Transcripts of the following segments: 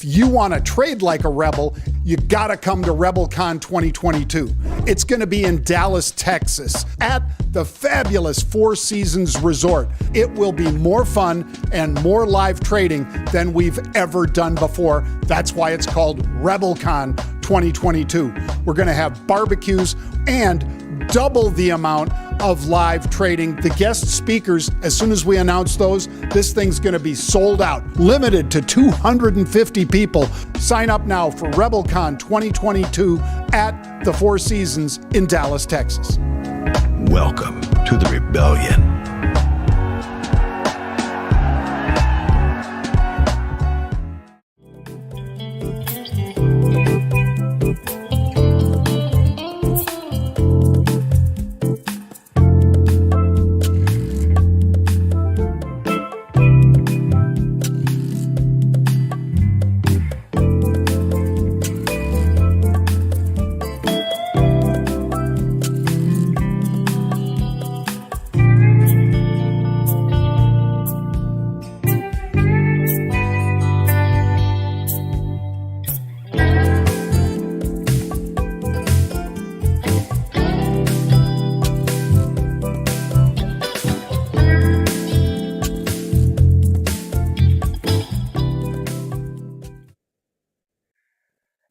If you want to trade like a rebel, you got to come to RebelCon 2022. It's going to be in Dallas, Texas, at the fabulous Four Seasons Resort. It will be more fun and more live trading than we've ever done before. That's why it's called RebelCon 2022. We're going to have barbecues and double the amount of live trading. The guest speakers, as soon as we announce those, this thing's going to be sold out, limited to 250 people. Sign up now for RebelCon 2022 at the Four Seasons in Dallas, Texas. Welcome to the rebellion.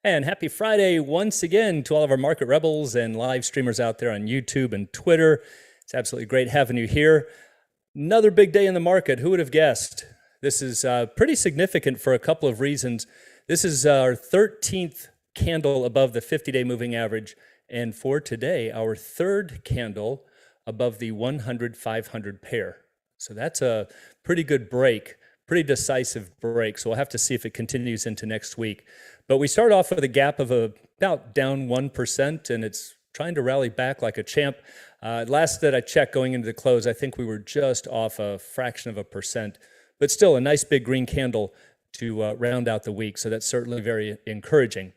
And happy Friday once again to all of our market rebels and live streamers out there on YouTube and Twitter. It's absolutely great having you here. Another big day in the market. Who would have guessed? This is pretty significant for a couple of reasons. This is our 13th candle above the 50-day moving average. And for today, our third candle above the 100-500 pair. So that's a pretty good break, pretty decisive break. So we'll have to see if it continues into next week. But we start off with a gap of about down 1%, and it's trying to rally back like a champ. Last that I checked going into the close, I think we were just off a fraction of a percent, but still a nice big green candle to round out the week. So that's certainly very encouraging.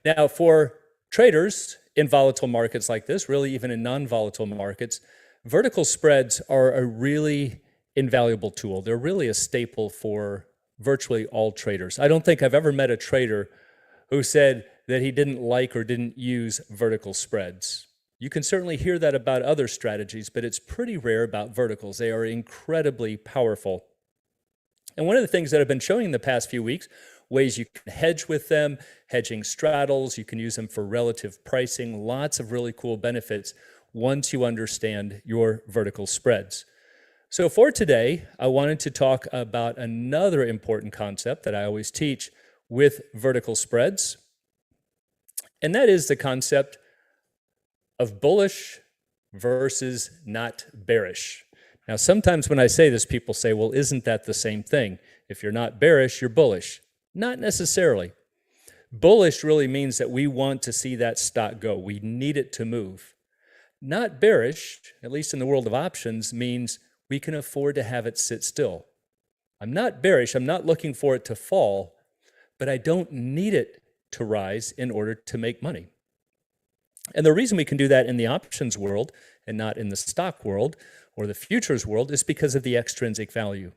Now, for traders in volatile markets like this, really even in non-volatile markets, vertical spreads are a really invaluable tool. They're really a staple for virtually all traders. I don't think I've ever met a trader who said that he didn't like or didn't use vertical spreads. You can certainly hear that about other strategies, but it's pretty rare about verticals. They are incredibly powerful. And one of the things that I've been showing in the past few weeks, ways you can hedge with them, hedging straddles, you can use them for relative pricing, lots of really cool benefits once you understand your vertical spreads. So for today, I wanted to talk about another important concept that I always teach with vertical spreads, and that is the concept of bullish versus not bearish. Now, sometimes when I say this, people say, well, isn't that the same thing? If you're not bearish, you're bullish. Not necessarily. Bullish really means that we want to see that stock go. We need it to move. Not bearish, at least in the world of options, means we can afford to have it sit still. I'm not bearish. I'm not looking for it to fall, but I don't need it to rise in order to make money. And the reason we can do that in the options world and not in the stock world or the futures world is because of the extrinsic value.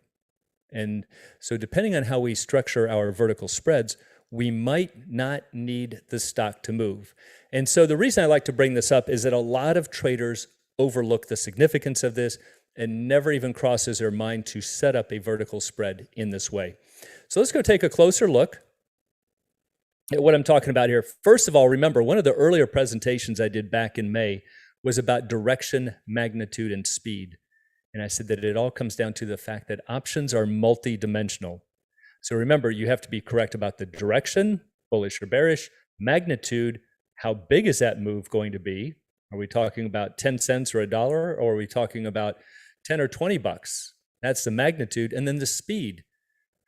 And so depending on how we structure our vertical spreads, we might not need the stock to move. And so the reason I like to bring this up is that a lot of traders overlook the significance of this and never even crosses their mind to set up a vertical spread in this way. So let's go take a closer look at what I'm talking about here. First of all, remember, one of the earlier presentations I did back in May was about direction, magnitude, and speed. And I said that it all comes down to the fact that options are multidimensional. So remember, you have to be correct about the direction, bullish or bearish, magnitude, how big is that move going to be? Are we talking about 10 cents or $1, or are we talking about 10 or 20 bucks? That's the magnitude. And then the speed.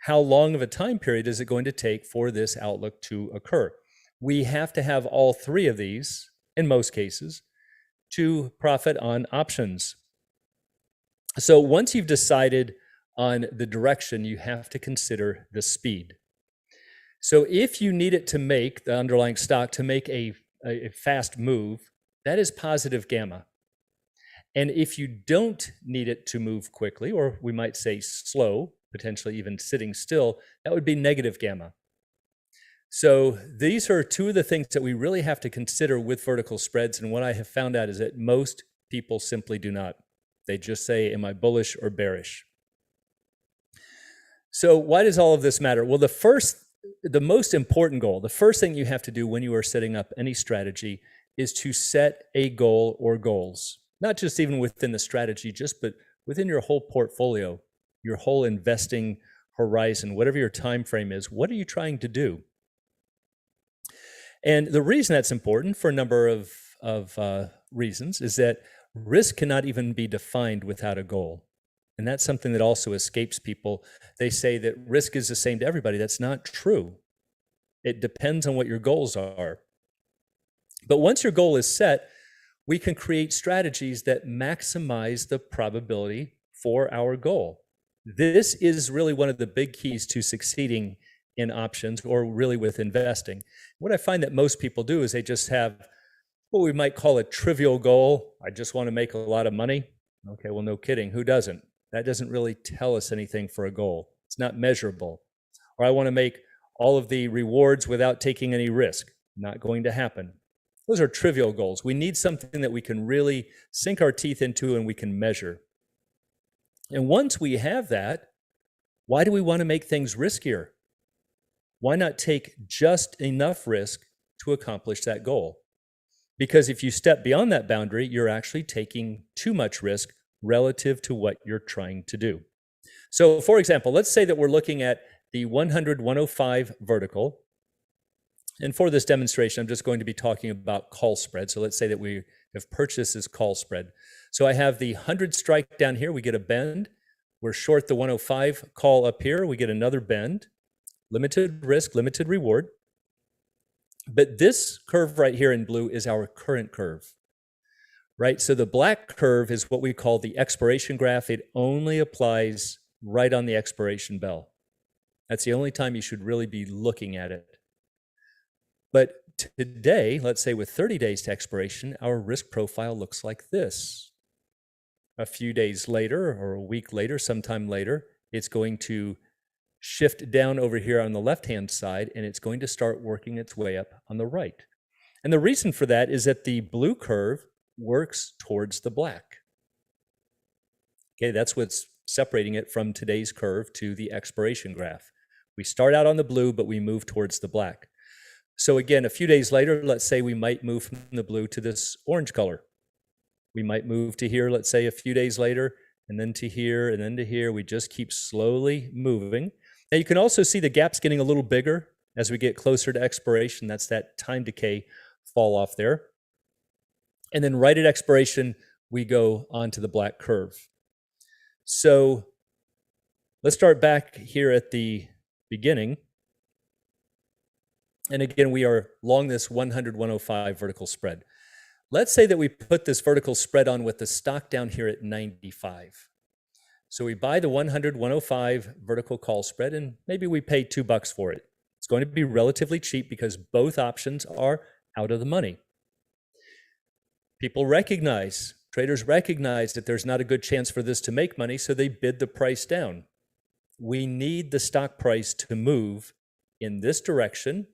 How long of a time period is it going to take for this outlook to occur? We have to have all three of these, in most cases, to profit on options. So once you've decided on the direction, you have to consider the speed. So if you need it to make, the underlying stock, to make a fast move, that is positive gamma. And if you don't need it to move quickly, or we might say slow, potentially even sitting still, that would be negative gamma. So these are two of the things that we really have to consider with vertical spreads. And what I have found out is that most people simply do not. They just say, am I bullish or bearish? So why does all of this matter? Well, the most important goal, the first thing you have to do when you are setting up any strategy is to set a goal or goals, not just even within the strategy, but within your whole portfolio, your whole investing horizon, whatever your time frame is. What are you trying to do? And the reason that's important, for a number of reasons, is that risk cannot even be defined without a goal. And that's something that also escapes people. They say that risk is the same to everybody. That's not true. It depends on what your goals are. But once your goal is set, we can create strategies that maximize the probability for our goal. This is really one of the big keys to succeeding in options, or really with investing. What I find that most people do is they just have what we might call a trivial goal. I just want to make a lot of money. Okay, well, no kidding. Who doesn't? That doesn't really tell us anything for a goal. It's not measurable. Or I want to make all of the rewards without taking any risk. Not going to happen. Those are trivial goals. We need something that we can really sink our teeth into and we can measure. And once we have that, why do we want to make things riskier? Why not take just enough risk to accomplish that goal? Because if you step beyond that boundary, you're actually taking too much risk relative to what you're trying to do. So for example, let's say that we're looking at the 100-105 vertical. And for this demonstration, I'm just going to be talking about call spread. So let's say that we have purchased this call spread. So I have the 100 strike down here. We get a bend. We're short the 105 call up here. We get another bend. Limited risk, limited reward. But this curve right here in blue is our current curve, right? So the black curve is what we call the expiration graph. It only applies right on the expiration bell. That's the only time you should really be looking at it. But today, let's say with 30 days to expiration, our risk profile looks like this. A few days later, or a week later, sometime later, it's going to shift down over here on the left-hand side, and it's going to start working its way up on the right. And the reason for that is that the blue curve works towards the black. Okay, that's what's separating it from today's curve to the expiration graph. We start out on the blue, but we move towards the black. So again, a few days later, let's say we might move from the blue to this orange color. We might move to here, let's say a few days later, and then to here, and then to here. We just keep slowly moving. Now you can also see the gaps getting a little bigger as we get closer to expiration. That's that time decay fall off there. And then right at expiration, we go onto the black curve. So let's start back here at the beginning. And again, we are long this 100-105 vertical spread. Let's say that we put this vertical spread on with the stock down here at 95. So we buy the 100-105 vertical call spread, and maybe we pay $2 for it. It's going to be relatively cheap because both options are out of the money. Traders recognize that there's not a good chance for this to make money, so they bid the price down. We need the stock price to move in this direction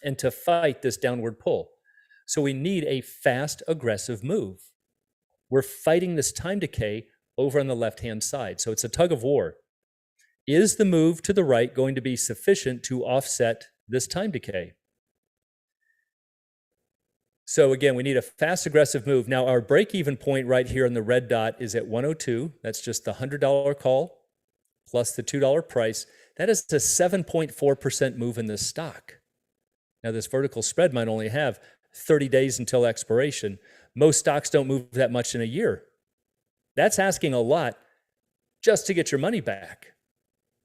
and to fight this downward pull. So we need a fast, aggressive move. We're fighting this time decay over on the left-hand side. So it's a tug of war. Is the move to the right going to be sufficient to offset this time decay? So again, we need a fast, aggressive move. Now our break-even point right here on the red dot is at 102. That's just the $100 call plus the $2 price. That is a 7.4% move in this stock. Now this vertical spread might only have 30 days until expiration. Most stocks don't move that much in a year. That's asking a lot just to get your money back.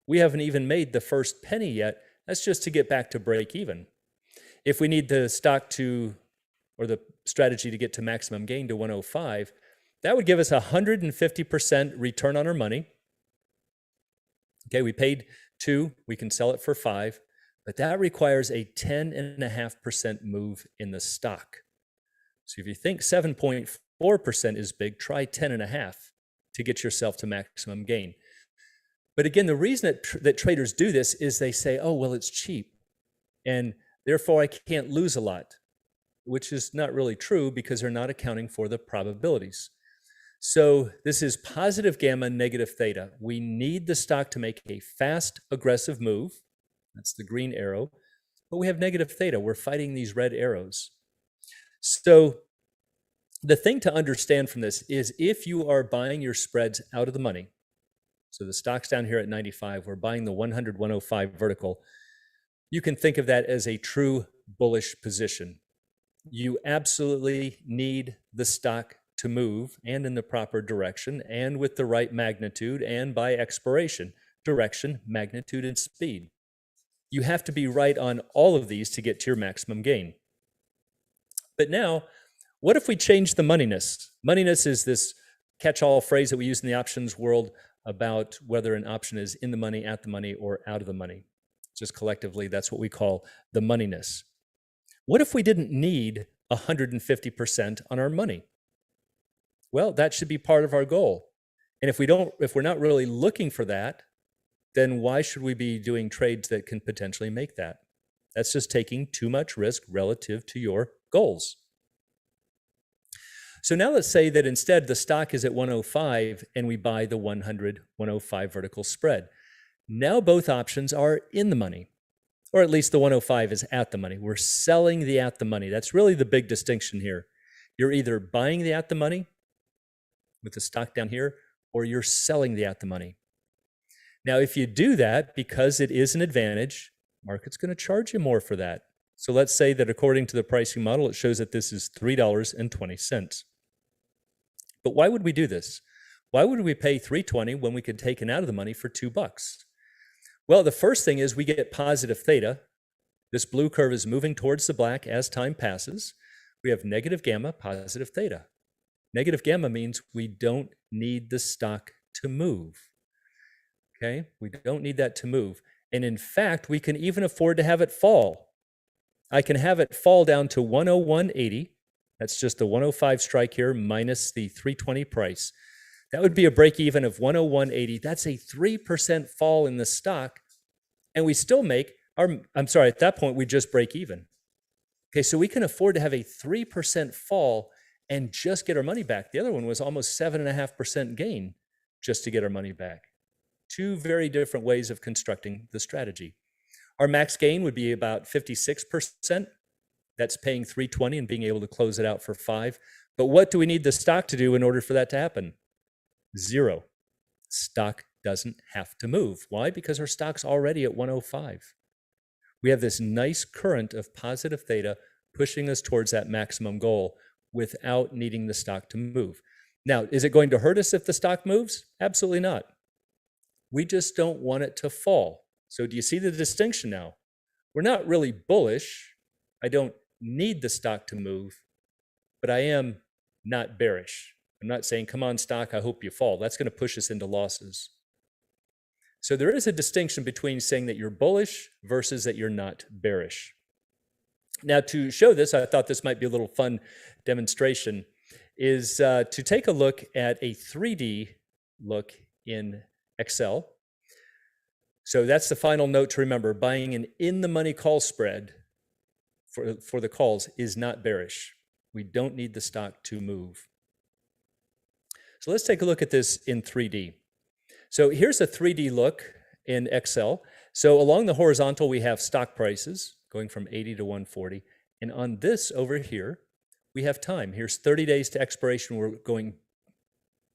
We haven't even made the first penny yet. That's just to get back to break even. If we need the stock to, or the strategy to get to maximum gain to 105, that would give us 150% return on our money. Okay, we paid 2, we can sell it for 5, but that requires a 10.5% move in the stock. So if you think 7.4% is big, try 10.5 to get yourself to maximum gain. But again, the reason that traders do this is they say, oh, well, it's cheap. and therefore I can't lose a lot, which is not really true because they're not accounting for the probabilities. So this is positive gamma, negative theta. We need the stock to make a fast, aggressive move. That's the green arrow. But we have negative theta. We're fighting these red arrows. So the thing to understand from this is if you are buying your spreads out of the money, so the stock's down here at 95, we're buying the 100, 105 vertical, you can think of that as a true bullish position. You absolutely need the stock to move and in the proper direction and with the right magnitude and by expiration, direction, magnitude, and speed. You have to be right on all of these to get to your maximum gain. But now, what if we change the moneyness? Moneyness is this catch-all phrase that we use in the options world about whether an option is in the money, at the money, or out of the money. Just collectively, that's what we call the moneyness. What if we didn't need 150% on our money? Well, that should be part of our goal. And if we're not really looking for that, then why should we be doing trades that can potentially make that? That's just taking too much risk relative to your goals. So now let's say that instead the stock is at 105 and we buy the 100, 105 vertical spread. Now both options are in the money, or at least the 105 is at the money. We're selling the at the money. That's really the big distinction here. You're either buying the at the money with the stock down here, or you're selling the at the money. Now, if you do that, because it is an advantage, market's going to charge you more for that. So let's say that according to the pricing model, it shows that this is $3.20. But why would we do this? Why would we pay $3.20 when we could take it out of the money for $2? Well, the first thing is we get positive theta. This blue curve is moving towards the black as time passes. We have negative gamma, positive theta. Negative gamma means we don't need the stock to move. Okay, we don't need that to move. And in fact, we can even afford to have it fall. I can have it fall down to 101.80. That's just the 105 strike here minus the 320 price. That would be a break even of 101.80. That's a 3% fall in the stock. And we still make at that point, we just break even. Okay, so we can afford to have a 3% fall and just get our money back. The other one was almost 7.5% gain just to get our money back. Two very different ways of constructing the strategy. Our max gain would be about 56%. That's paying $3.20 and being able to close it out for $5. But what do we need the stock to do in order for that to happen? 0. Stock doesn't have to move. Why? Because our stock's already at 105. We have this nice current of positive theta pushing us towards that maximum goal without needing the stock to move. Now, is it going to hurt us if the stock moves? Absolutely not. We just don't want it to fall. So do you see the distinction now? We're not really bullish. I don't need the stock to move, but I am not bearish. I'm not saying, come on, stock, I hope you fall. That's going to push us into losses. So there is a distinction between saying that you're bullish versus that you're not bearish. Now, to show this, I thought this might be a little fun demonstration, is to take a look at a 3D look in Excel. So that's the final note to remember. Buying an in-the-money call spread for the calls is not bearish. We don't need the stock to move. So let's take a look at this in 3D. So here's a 3D look in Excel. So along the horizontal, we have stock prices going from 80 to 140. And on this over here, we have time. Here's 30 days to expiration. We're going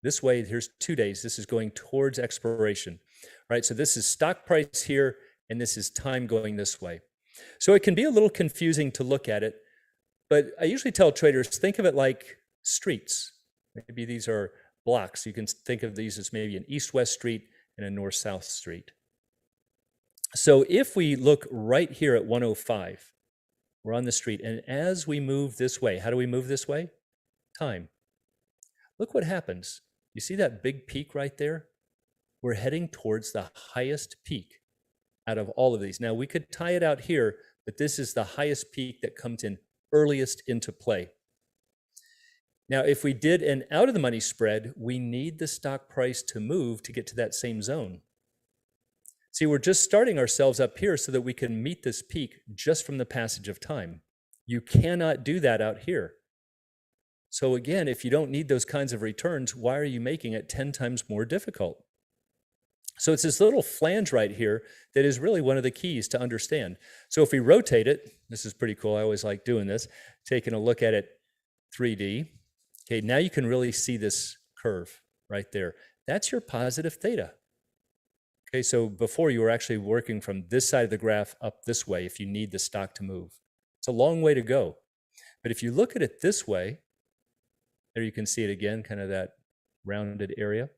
this way. Here's 2 days. This is going towards expiration. All right, so this is stock price here, and this is time going this way. So it can be a little confusing to look at it, but I usually tell traders, think of it like streets. Maybe these are blocks. You can think of these as maybe an east-west street and a north-south street. So if we look right here at 105, we're on the street, and as we move this way, how do we move this way? Time. Look what happens. You see that big peak right there? We're heading towards the highest peak out of all of these. Now, we could tie it out here, but this is the highest peak that comes in earliest into play. Now, if we did an out-of-the-money spread, we need the stock price to move to get to that same zone. See, we're just starting ourselves up here so that we can meet this peak just from the passage of time. You cannot do that out here. So again, if you don't need those kinds of returns, why are you making it 10 times more difficult? So it's this little flange right here that is really one of the keys to understand. So if we rotate it, this is pretty cool. I always like doing this, taking a look at it 3D. Okay, now you can really see this curve right there. That's your positive theta. Okay, so before you were actually working from this side of the graph up this way if you need the stock to move. It's a long way to go. But if you look at it this way, there you can see it again, kind of that rounded area.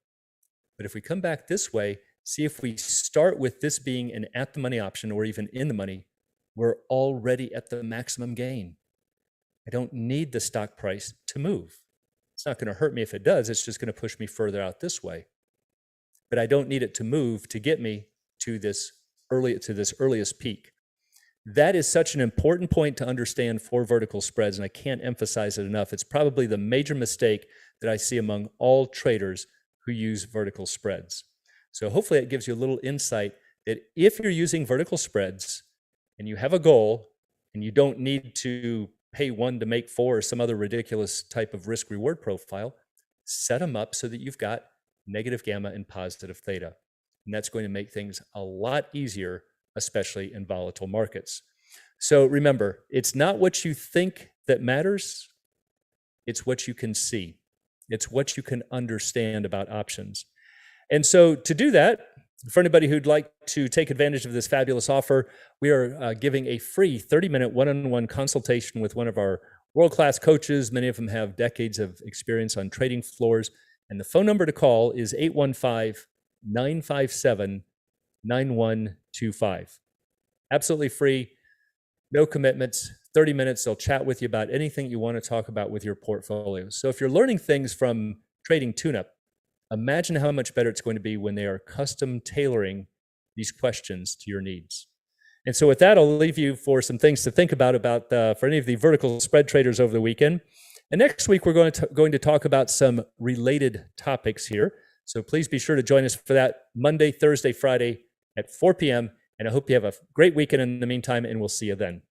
But if we come back this way, see if we start with this being an at the money option or even in the money, we're already at the maximum gain. I don't need the stock price to move. It's not going to hurt me if it does. It's just going to push me further out this way. But I don't need it to move to get me to this earliest peak. That is such an important point to understand for vertical spreads, and I can't emphasize it enough. It's probably the major mistake that I see among all traders who use vertical spreads. So hopefully it gives you a little insight that if you're using vertical spreads and you have a goal and you don't need to pay 1 to make 4 or some other ridiculous type of risk reward profile, set them up so that you've got negative gamma and positive theta. And that's going to make things a lot easier, especially in volatile markets. So remember, it's not what you think that matters, it's what you can see. It's what you can understand about options. And so to do that, for anybody who'd like to take advantage of this fabulous offer, we are giving a free 30-minute one-on-one consultation with one of our world-class coaches. Many of them have decades of experience on trading floors. And the phone number to call is 815-957-9125. Absolutely free, no commitments, 30 minutes. They'll chat with you about anything you want to talk about with your portfolio. So if you're learning things from trading tune-up, imagine how much better it's going to be when they are custom tailoring these questions to your needs. And so with that, I'll leave you for some things to think about for any of the vertical spread traders over the weekend. And next week, we're going to talk about some related topics here. So please be sure to join us for that Monday, Thursday, Friday at 4 p.m. And I hope you have a great weekend in the meantime, and we'll see you then.